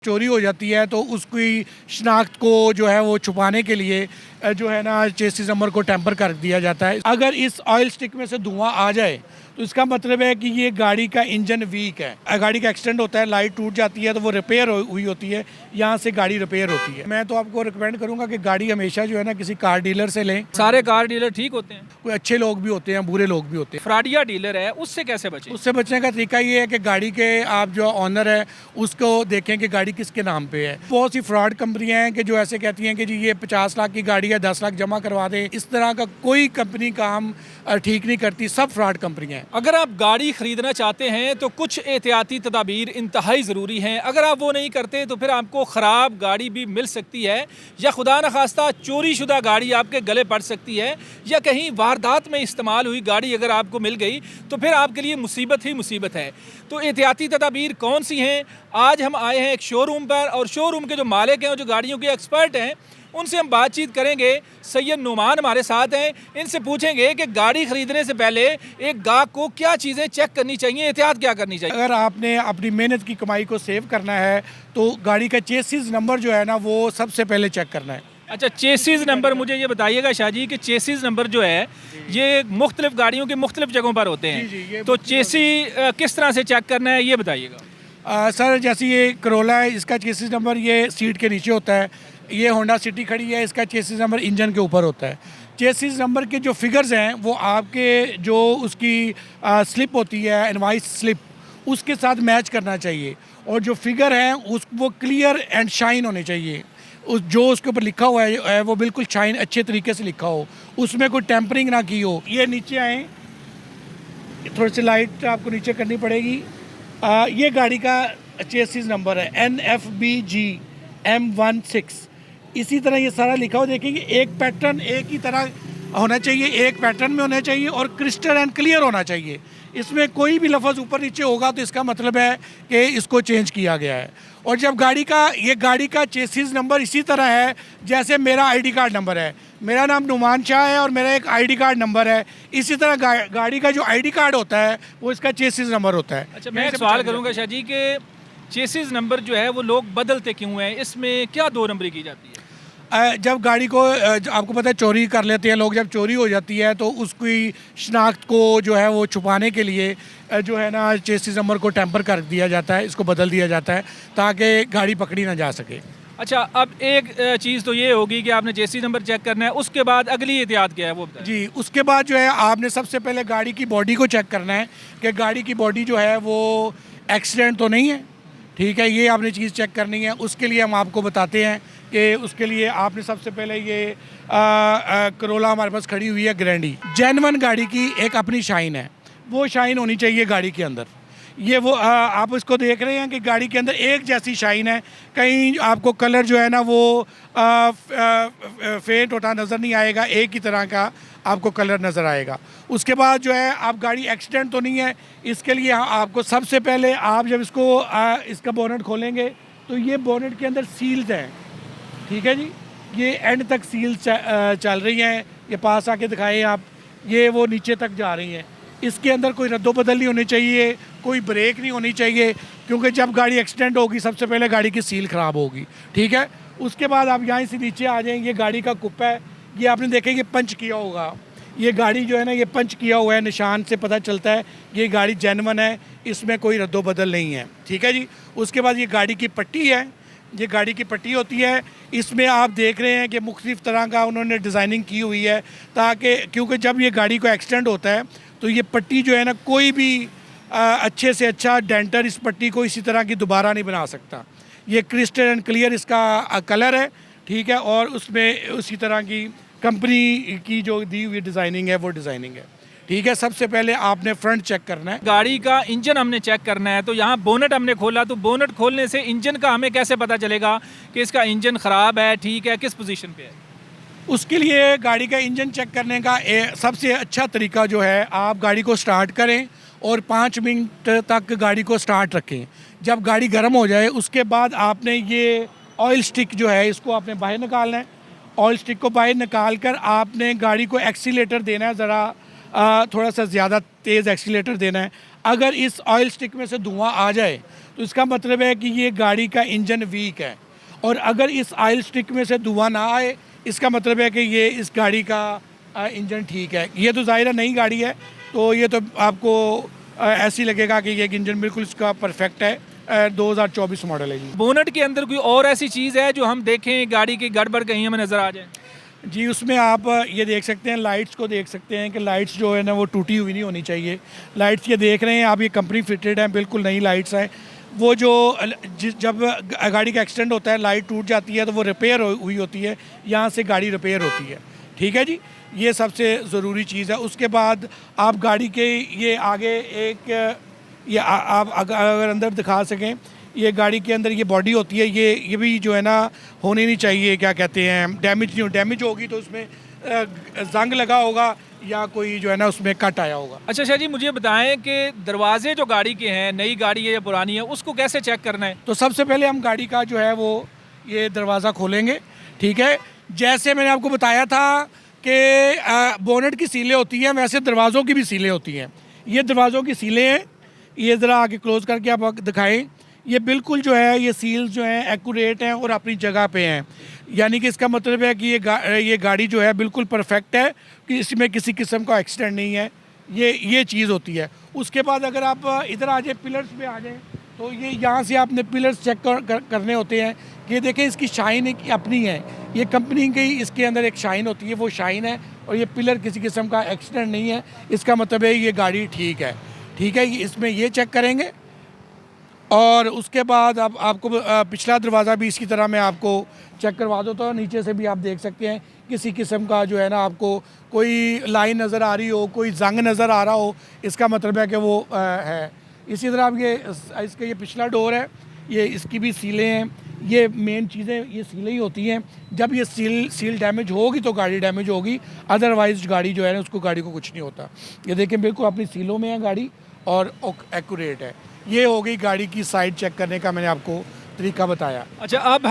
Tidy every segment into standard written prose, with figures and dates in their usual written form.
चोरी हो जाती है तो उसकी शनाख्त को जो है वो छुपाने के लिए जो है ना चेसिस नंबर को टेम्पर कर दिया जाता है। अगर इस ऑयल स्टिक में से धुआं आ जाए तो इसका मतलब है कि ये गाड़ी का इंजन वीक है, गाड़ी का एक्सीडेंट होता है, लाइट टूट जाती है तो वो रिपेयर हुई होती है, यहाँ से गाड़ी रिपेयर होती है। मैं तो आपको रिकमेंड करूँगा कि गाड़ी हमेशा जो है ना किसी कार डीलर से लें। सारे कार डीलर ठीक होते हैं? कोई अच्छे लोग भी होते हैं, बुरे लोग भी होते हैं। फ्रॉडिया डीलर है, उससे कैसे बचें? उससे बचने का तरीका ये है कि गाड़ी के आप जो ऑनर है उसको देखें कि गाड़ी किसके नाम पे है। बहुत सी फ्रॉड कंपनियां हैं कि जो ऐसे कहती हैं कि जी ये 50 लाख की गाड़ी है, 10 लाख जमा करवा दें। इस तरह का कोई कंपनी काम ठीक नहीं करती, सब फ्रॉड कंपनियां हैं। अगर आप गाड़ी खरीदना चाहते हैं तो कुछ एहतियाती तदाबीर इंतहाई ज़रूरी हैं। अगर आप वो नहीं करते तो फिर आपको ख़राब गाड़ी भी मिल सकती है, या खुदा न खास्ता चोरी शुदा गाड़ी आपके गले पड़ सकती है, या कहीं वारदात में इस्तेमाल हुई गाड़ी अगर आपको मिल गई तो फिर आपके लिए मुसीबत ही मुसीबत है। तो एहतियाती तदाबीर कौन सी हैं? आज हम आए हैं एक शोरूम पर, और शोरूम के जो मालिक हैं और जो गाड़ियों के एक्सपर्ट हैं उनसे हम बातचीत करेंगे। सैयद नुमान हमारे साथ हैं, इनसे पूछेंगे कि गाड़ी खरीदने से पहले एक गाहक को क्या चीज़ें चेक करनी चाहिए, एहतियात क्या करनी चाहिए। अगर आपने अपनी मेहनत की कमाई को सेव करना है तो गाड़ी का चेसिस नंबर जो है ना वो सबसे पहले चेक करना है। अच्छा, चेसिस नंबर मुझे ये बताइएगा शाह जी कि चेसिस नंबर जो है ये मुख्तलिफ गाड़ियों के मुख्तलिफ जगहों पर होते हैं, तो चेसी किस तरह से चेक करना है ये बताइएगा। सर जैसे ये करोला है, इसका चेसिस नंबर ये सीट के नीचे होता है। ये होंडा सिटी खड़ी है, इसका चेसिस नंबर इंजन के ऊपर होता है। चेसिस नंबर के जो फिगर्स हैं वो आपके जो उसकी स्लिप होती है, इनवॉइस स्लिप, उसके साथ मैच करना चाहिए। और जो फिगर हैं वो क्लियर एंड शाइन होने चाहिए। जो उसके ऊपर लिखा हुआ है वो बिल्कुल शाइन अच्छे तरीके से लिखा हो, उसमें कोई टेम्परिंग ना की हो। ये नीचे आए, थोड़ी सी लाइट आपको नीचे करनी पड़ेगी। ये गाड़ी का चेसिस नंबर है NFBG M16। इसी तरह ये सारा लिखा हो, देखेंगे एक पैटर्न एक ही तरह होना चाहिए, एक पैटर्न में होना चाहिए और क्रिस्टल एंड क्लियर होना चाहिए। इसमें कोई भी लफ्ज़ ऊपर नीचे होगा तो इसका मतलब है कि इसको चेंज किया गया है। और जब गाड़ी का चेसिस नंबर इसी तरह है जैसे मेरा आईडी कार्ड नंबर है, मेरा नाम नुमान शाह है और मेरा एक आईडी कार्ड नंबर है, इसी तरह गाड़ी का जो आईडी कार्ड होता है वो इसका चेसिस नंबर होता है। अच्छा, मैं एक सवाल करूँगा शाह जी कि चेसिस नंबर जो है वो लोग बदलते क्यों हैं? इसमें क्या दो नंबरी की जाती है? जब गाड़ी को आपको पता है चोरी कर लेते हैं लोग, जब चोरी हो जाती है तो उसकी शनाख्त को जो है वो छुपाने के लिए जो है ना चेसिस नंबर को टेम्पर कर दिया जाता है, इसको बदल दिया जाता है ताकि गाड़ी पकड़ी ना जा सके। अच्छा, अब एक चीज़ तो ये होगी कि आपने चेसिस नंबर चेक करना है, उसके बाद अगली एहतियात क्या है वो बताएं। जी, उसके बाद जो है आपने सबसे पहले गाड़ी की बॉडी को चेक करना है कि गाड़ी की बॉडी जो है वो एक्सीडेंट तो नहीं है। ठीक है, ये आपने चीज़ चेक करनी है। उसके लिए हम आपको बताते हैं कि उसके लिए आपने सबसे पहले ये करोला हमारे पास खड़ी हुई है ग्रैंडी, जेन्युइन गाड़ी की एक अपनी शाइन है, वो शाइन होनी चाहिए गाड़ी के अंदर। ये वो आप इसको देख रहे हैं कि गाड़ी के अंदर एक जैसी शाइन है, कहीं आपको कलर जो है ना वो फेंट होता नज़र नहीं आएगा, एक ही तरह का आपको कलर नज़र आएगा। उसके बाद जो है आप गाड़ी एक्सीडेंट तो नहीं है, इसके लिए आपको सबसे पहले आप जब इसका बोनट खोलेंगे तो ये बोनट के अंदर सील्स हैं। ठीक है जी, ये एंड तक सील चल रही हैं, ये पास आके दिखाएं आप, ये वो नीचे तक जा रही हैं। इसके अंदर कोई रद्दोबदल नहीं होनी चाहिए, कोई ब्रेक नहीं होनी चाहिए, क्योंकि जब गाड़ी एक्सीडेंट होगी सबसे पहले गाड़ी की सील ख़राब होगी। ठीक है, उसके बाद आप यहाँ से नीचे आ जाएंगे, ये गाड़ी का कुप्पा है, ये आपने देखेंगे पंच किया होगा। ये गाड़ी जो है ना ये पंच किया हुआ है, निशान से पता चलता है ये गाड़ी जेन्युइन है, इसमें कोई रद्दोबदल नहीं है। ठीक है जी, उसके बाद ये गाड़ी की पट्टी है, ये गाड़ी की पट्टी होती है, इसमें आप देख रहे हैं कि मुख्तलिफ़ तरह का उन्होंने डिज़ाइनिंग की हुई है ताकि, क्योंकि जब ये गाड़ी को एक्सीडेंट होता है तो ये पट्टी जो है ना कोई भी अच्छे से अच्छा डेंटर इस पट्टी को इसी तरह की दोबारा नहीं बना सकता। ये क्रिस्टल एंड क्लियर इसका कलर है। ठीक है, और उसमें उसी तरह की कंपनी की जो दी हुई डिज़ाइनिंग है वो डिज़ाइनिंग है। ठीक है, सबसे पहले आपने फ्रंट चेक करना है, गाड़ी का इंजन हमने चेक करना है। तो यहाँ बोनट हमने खोला, तो बोनट खोलने से इंजन का हमें कैसे पता चलेगा कि इसका इंजन ख़राब है, ठीक है, किस पोजीशन पे है? उसके लिए गाड़ी का इंजन चेक करने का सबसे अच्छा तरीका जो है, आप गाड़ी को स्टार्ट करें और 5 मिनट तक गाड़ी को स्टार्ट रखें। जब गाड़ी गर्म हो जाए उसके बाद आपने ये ऑयल स्टिक जो है इसको आपने बाहर निकालना है। ऑयल स्टिक को बाहर निकाल कर आपने गाड़ी को एक्सीलेटर देना है, ज़रा थोड़ा सा ज़्यादा तेज़ एक्सीलेटर देना है। अगर इस ऑयल स्टिक में से धुआं आ जाए तो तो इसका मतलब है कि ये गाड़ी का इंजन वीक है। और अगर इस ऑयल स्टिक में से धुआं ना आए, इसका मतलब है कि ये इस गाड़ी का इंजन ठीक है। ये तो ज़ाहिर नई गाड़ी है, तो ये तो आपको ऐसे ही लगेगा कि ये इंजन बिल्कुल इसका परफेक्ट है। 2024 मॉडल है जी। बोनट के अंदर कोई और ऐसी चीज़ है जो हम देखें गाड़ी की गड़बड़ कहीं हमें नज़र आ जाए? जी, उसमें आप ये देख सकते हैं, लाइट्स को देख सकते हैं कि लाइट्स जो है ना वो टूटी हुई नहीं होनी चाहिए। लाइट्स ये देख रहे हैं आप, ये कंपनी फिटेड हैं, बिल्कुल नई लाइट्स हैं। वो जो जब गाड़ी का एक्सीडेंट होता है, लाइट टूट जाती है तो वो रिपेयर हुई होती है, यहाँ से गाड़ी रिपेयर होती है। ठीक है जी, ये सबसे ज़रूरी चीज़ है। उसके बाद आप गाड़ी के ये आगे एक ये आप अगर अंदर दिखा सकें, ये गाड़ी के अंदर ये बॉडी होती है, ये भी जो है ना होनी नहीं चाहिए, क्या कहते हैं, डैमेज नहीं हो। डैमेज होगी तो उसमें जंग लगा होगा या कोई जो है ना उसमें कट आया होगा। अच्छा शाह जी, मुझे बताएं कि दरवाजे जो गाड़ी के हैं, नई गाड़ी है या पुरानी है, उसको कैसे चेक करना है? तो सबसे पहले हम गाड़ी का जो है वो ये दरवाज़ा खोलेंगे। ठीक है, जैसे मैंने आपको बताया था कि बोनेट की सीलें होती हैं, वैसे दरवाज़ों की भी सीलें होती हैं। ये दरवाज़ों की सीलें हैं, ये ज़रा आगे क्लोज़ करके आप दिखाएं। ये बिल्कुल जो है ये सील्स जो हैं एक्यूरेट हैं और अपनी जगह पे हैं। यानी कि इसका मतलब है कि ये गाड़ी जो है बिल्कुल परफेक्ट है, कि इसमें किसी किस्म का एक्सीडेंट नहीं है। ये चीज़ होती है। उसके बाद अगर आप इधर आ जाए, पिलर्स पे आ जाएं, तो ये यहाँ से आपने पिलर्स चेक करने होते हैं कि देखें इसकी शाइन एक अपनी है। ये कंपनी की इसके अंदर एक शाइन होती है, वो शाइन है। और ये पिलर किसी किस्म का एक्सीडेंट नहीं है, इसका मतलब है ये गाड़ी ठीक है। ठीक है, इसमें ये चेक करेंगे। और उसके बाद अब आपको पिछला दरवाज़ा भी इसी तरह मैं आपको चेक करवा देता हूँ। नीचे से भी आप देख सकते हैं किसी किस्म का जो है ना आपको कोई लाइन नज़र आ रही हो, कोई जंग नज़र आ रहा हो, इसका मतलब है कि वो है। इसी तरह अब इसका ये पिछला डोर है, ये इसकी भी सीलें हैं। ये मेन चीज़ें ये सीलें ही होती हैं। जब ये सील डैमेज होगी तो गाड़ी डैमेज होगी, अदरवाइज गाड़ी जो है ना उसको गाड़ी को कुछ नहीं होता। ये देखें बिल्कुल अपनी सीलों में है गाड़ी और एक्यूरेट है। ये हो गई गाड़ी की साइड चेक करने का मैंने आपको तरीका बताया। अच्छा, अब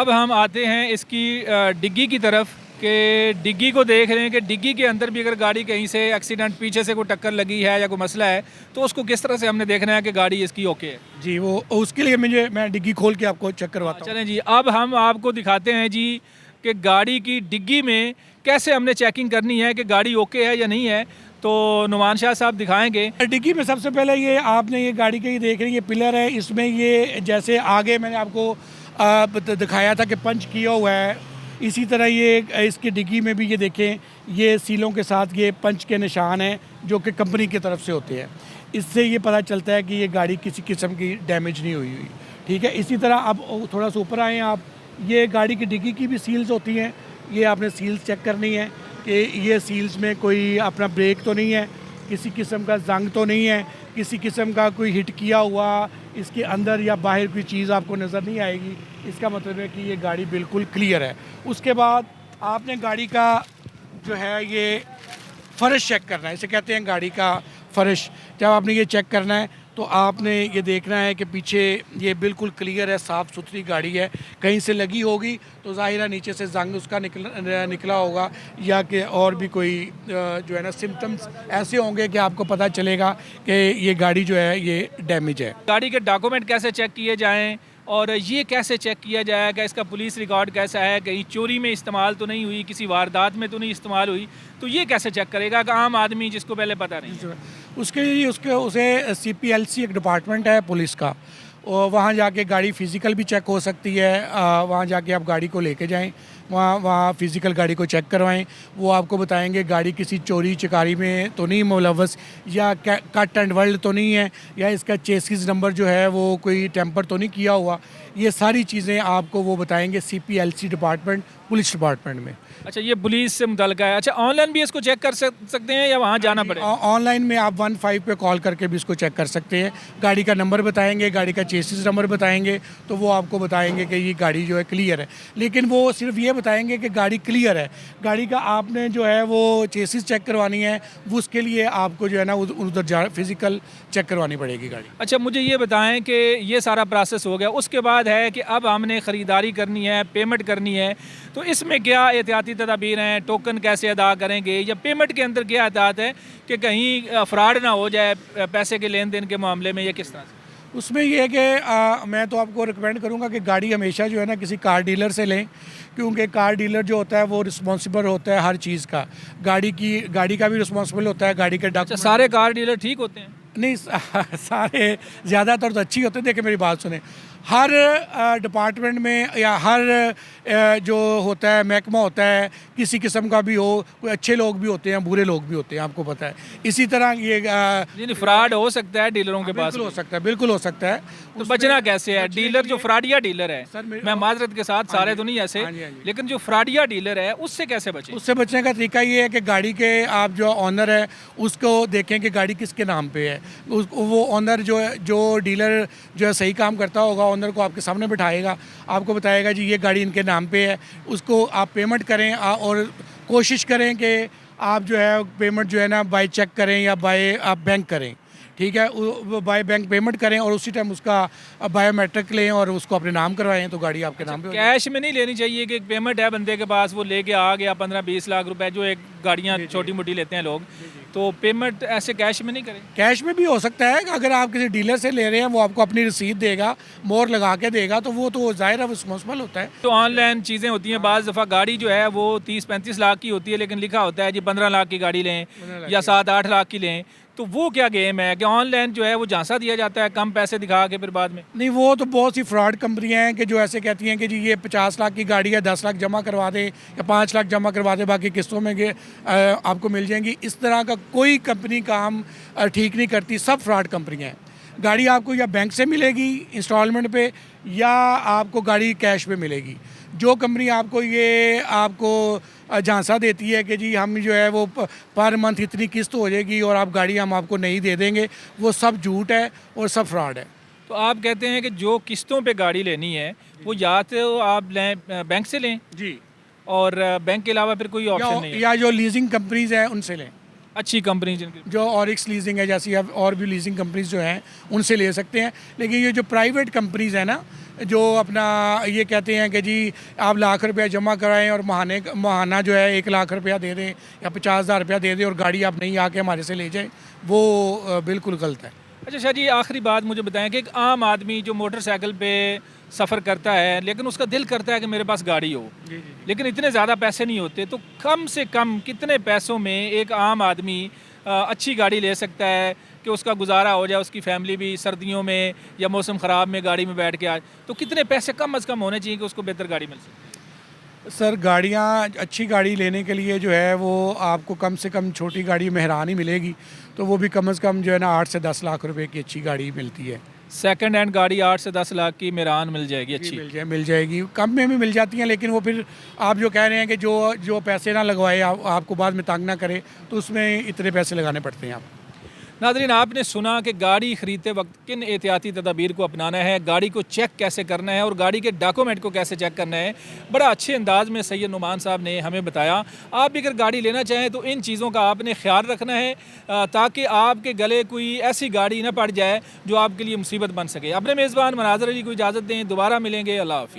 हम आते हैं इसकी डिग्गी की तरफ, कि डिग्गी को देख रहे हैं कि डिग्गी के अंदर भी अगर गाड़ी कहीं से एक्सीडेंट, पीछे से कोई टक्कर लगी है या कोई मसला है, तो उसको किस तरह से हमने देखना है कि गाड़ी इसकी ओके है? जी, वो उसके लिए मैं डिग्गी खोल के आपको चेक करवाता हूँ। चलें जी, अब हम आपको दिखाते हैं जी कि गाड़ी की डिग्गी में कैसे हमने चेकिंग करनी है कि गाड़ी ओके है या नहीं है। तो नुमान शाह साहब दिखाएंगे। डिग्गी में सबसे पहले ये आपने ये गाड़ी के ये देख रहे हैं, ये पिलर है, इसमें ये जैसे आगे मैंने आपको दिखाया था कि पंच किया हुआ है, इसी तरह ये इसकी डिग्गी में भी ये देखें, ये सीलों के साथ ये पंच के निशान हैं जो कि कंपनी की तरफ से होते हैं। इससे ये पता चलता है कि ये गाड़ी किसी किस्म की डैमेज नहीं हुई। ठीक है, इसी तरह अब थोड़ा सा ऊपर आएँ आप, ये गाड़ी की डिग्गी की भी सील्स होती हैं। ये आपने सील्स चेक करनी है कि ये सील्स में कोई अपना ब्रेक तो नहीं है, किसी किस्म का जंग तो नहीं है, किसी किस्म का कोई हिट किया हुआ इसके अंदर या बाहर कोई चीज़ आपको नज़र नहीं आएगी। इसका मतलब है कि ये गाड़ी बिल्कुल क्लियर है। उसके बाद आपने गाड़ी का जो है ये फ़र्श चेक करना है, इसे कहते हैं गाड़ी का फ़र्श। जब आपने ये चेक करना है तो आपने ये देखना है कि पीछे ये बिल्कुल क्लियर है, साफ़ सुथरी गाड़ी है। कहीं से लगी होगी तो ज़ाहिर है नीचे से जंग उसका निकला होगा, या कि और भी कोई जो है ना सिम्टम्स ऐसे होंगे कि आपको पता चलेगा कि ये गाड़ी जो है ये डैमेज है। गाड़ी के डॉक्यूमेंट कैसे चेक किए जाएँ और ये कैसे चेक किया जाएगा, इसका पुलिस रिकॉर्ड कैसा है, कहीं चोरी में इस्तेमाल तो नहीं हुई, किसी वारदात में तो नहीं इस्तेमाल हुई, तो ये कैसे चेक करेगा कि आम आदमी जिसको पहले पता नहीं? उसके लिए उसे CPLC एक डिपार्टमेंट है पुलिस का, और वहाँ जाके गाड़ी फ़िज़िकल भी चेक हो सकती है। वहाँ जाके आप गाड़ी को लेके जाएं, वहाँ फ़िज़िकल गाड़ी को चेक करवाएं। वो आपको बताएंगे गाड़ी किसी चोरी चकारी में तो नहीं मुलव्वस, या कट एंड वेल्ड तो नहीं है, या इसका चेसिस नंबर जो है वो कोई टेम्पर तो नहीं किया हुआ। ये सारी चीज़ें आपको वो बताएंगे CPLC डिपार्टमेंट, पुलिस डिपार्टमेंट में। अच्छा, ये पुलिस से मुतल्लिक़ है। अच्छा, ऑनलाइन भी इसको चेक कर सकते हैं या वहाँ जाना पड़ेगा? ऑनलाइन में आप 15 पे कॉल करके भी इसको चेक कर सकते हैं। गाड़ी का नंबर बताएंगे, गाड़ी का चेसिस नंबर बताएंगे, तो वो आपको बताएंगे कि ये गाड़ी जो है क्लियर है। लेकिन वो सिर्फ ये बताएंगे कि गाड़ी क्लियर है। गाड़ी का आपने जो है वो चेसिस चेक करवानी है, वो उसके लिए आपको जो है ना उधर फ़िज़िकल चेक करवानी पड़ेगी गाड़ी। अच्छा, मुझे ये बताएं कि ये सारा प्रोसेस हो गया, उसके बाद है कि अब हमने ख़रीदारी करनी है, पेमेंट करनी है, तो इसमें क्या एहतियाती तदाबीर हैं? टोकन कैसे अदा करेंगे, या पेमेंट के अंदर क्या एहतियात है कि कहीं फ्रॉड ना हो जाए पैसे के लेन देन के मामले में, या किस तरह से? उसमें ये है कि मैं तो आपको रिकमेंड करूंगा कि गाड़ी हमेशा जो है ना किसी कार डीलर से लें, क्योंकि कार डीलर जो होता है वो रिस्पॉन्सिबल होता है हर चीज़ का। गाड़ी का भी रिस्पॉन्सिबल होता है, गाड़ी के अच्छा, डॉक्यूमेंट। सारे कार डीलर ठीक होते हैं? नहीं सारे ज़्यादातर तो अच्छी होते हैं। देखिए मेरी बात सुने, हर डिपार्टमेंट में या हर जो होता है महकमा होता है, किसी किस्म का भी हो, कोई अच्छे लोग भी होते हैं, बुरे लोग भी होते हैं, आपको पता है। इसी तरह ये नहीं, फ्रॉड हो सकता है डीलरों के पास बिल्कुल हो भी। सकता है, बिल्कुल हो सकता है। तो बचना कैसे है? डीलर जो फ्रॉडिया डीलर है, सर, मैं माजरत के साथ, सारे तो नहीं ऐसे, हाँ जी, हाँ जी। लेकिन जो फ्रॉडिया डीलर है उससे कैसे बचे? उससे बचने का तरीका ये है कि गाड़ी के आप जो ऑनर है उसको देखें कि गाड़ी किसके नाम पे है। वो ऑनर जो डीलर जो है सही काम करता होगा, ऑनर को आपके सामने बिठाएगा, आपको बताएगा जी ये गाड़ी इनके नाम पे है, उसको आप पेमेंट करें और कोशिश करें कि आप जो है पेमेंट जो है ना बाय चेक करें या बाय आप बैंक करें, ठीक है। बाय बैंक पेमेंट करें और उसी टाइम उसका बायोमेट्रिक लें और उसको अपने नाम करवाएं, तो गाड़ी आपके नाम पे हो जाएगी। कैश में नहीं लेनी चाहिए कि एक पेमेंट है बंदे के पास, वो लेके आ गया 15-20 लाख रुपए, जो एक गाड़ियाँ छोटी मोटी लेते हैं लोग, तो पेमेंट ऐसे कैश में नहीं करें? कैश में भी हो सकता है। अगर आप किसी डीलर से ले रहे हैं, वो आपको अपनी रसीद देगा, मोहर लगा के देगा, तो वो तो ज़ाहिर है रिस्पॉन्सिबल होता है। तो ऑनलाइन चीज़ें होती हैं, बाज़ दफ़ा गाड़ी जो है वो 30-35 लाख की होती है, लेकिन लिखा होता है जी 15 लाख की गाड़ी लें या 7-8 लाख की लें। तो वो क्या गेम है कि ऑनलाइन जो है वो झांसा दिया जाता है कम पैसे दिखा के, फिर बाद में? नहीं, वो तो बहुत सी फ्रॉड कंपनियां हैं कि जो ऐसे कहती हैं कि जी ये 50 लाख की गाड़ी है, 10 लाख जमा करवा दें या 5 लाख जमा करवा दें, बाकी किस्तों में आपको मिल जाएंगी। इस तरह का कोई कंपनी काम ठीक नहीं करती, सब फ्रॉड कंपनियां हैं। गाड़ी आपको या बैंक से मिलेगी इंस्टॉलमेंट पे या आपको गाड़ी कैश पे मिलेगी। जो कंपनी आपको ये आपको झांसा देती है कि जी हम जो है वो पर मंथ इतनी किस्त हो जाएगी और आप गाड़ी हम आपको नहीं दे देंगे, वो सब झूठ है और सब फ्रॉड है। तो आप कहते हैं कि जो किस्तों पे गाड़ी लेनी है वो या तो आप लें बैंक से लें, जी, और बैंक के अलावा फिर कोई ऑप्शन नहीं है? या जो लीजिंग कंपनीज हैं उनसे लें, अच्छी कंपनी जिनकी। जो ऑरिक्स लीजिंग है जैसी, अब और भी लीजिंग कंपनीज जो हैं उनसे ले सकते हैं। लेकिन ये जो प्राइवेट कंपनीज हैं ना, जो अपना ये कहते हैं कि जी आप लाख रुपया जमा कराएं और महाना जो है 1 लाख रुपया दे दें या 50,000 रुपया दे दें और गाड़ी आप नहीं आके हमारे से ले जाएं, वो बिल्कुल गलत है। अच्छा शाह जी, आखिरी बात मुझे बताएं कि एक आम आदमी जो मोटरसाइकिल पे सफ़र करता है, लेकिन उसका दिल करता है कि मेरे पास गाड़ी हो, लेकिन इतने ज़्यादा पैसे नहीं होते, तो कम से कम कितने पैसों में एक आम आदमी अच्छी गाड़ी ले सकता है कि उसका गुजारा हो जाए, उसकी फैमिली भी सर्दियों में या मौसम ख़राब में गाड़ी में बैठ के आए? तो कितने पैसे कम अज़ कम होने चाहिए कि उसको बेहतर गाड़ी मिल सके? सर, गाड़ियाँ, अच्छी गाड़ी लेने के लिए जो है वो आपको कम से कम छोटी गाड़ी मेहरान ही मिलेगी, तो वो भी कम से कम जो है ना 8 से 10 लाख रुपए की अच्छी गाड़ी मिलती है। सेकंड हैंड गाड़ी 8 से 10 लाख की मेरान मिल जाएगी अच्छी? मिल जाएगी, कम में भी मिल जाती हैं, लेकिन वो फिर आप जो कह रहे हैं कि जो पैसे ना लगवाए आपको बाद में तंग ना करे, तो उसमें इतने पैसे लगाने पड़ते हैं आप। नाज़रीन, आपने सुना कि गाड़ी ख़रीदते वक्त किन एहतियाती तदाबीर को अपनाना है, गाड़ी को चेक कैसे करना है और गाड़ी के डॉक्यूमेंट को कैसे चेक करना है। बड़ा अच्छे अंदाज में सैयद नुमान साहब ने हमें बताया। आप भी अगर गाड़ी लेना चाहें तो इन चीज़ों का आपने ख्याल रखना है ताकि आपके गले कोई ऐसी गाड़ी ना पड़ जाए जो आपके लिए मुसीबत बन सके। अपने मेज़बान मनाज़र अली को इजाज़त दें, दोबारा मिलेंगे। अल्लाह हाफ़िज़।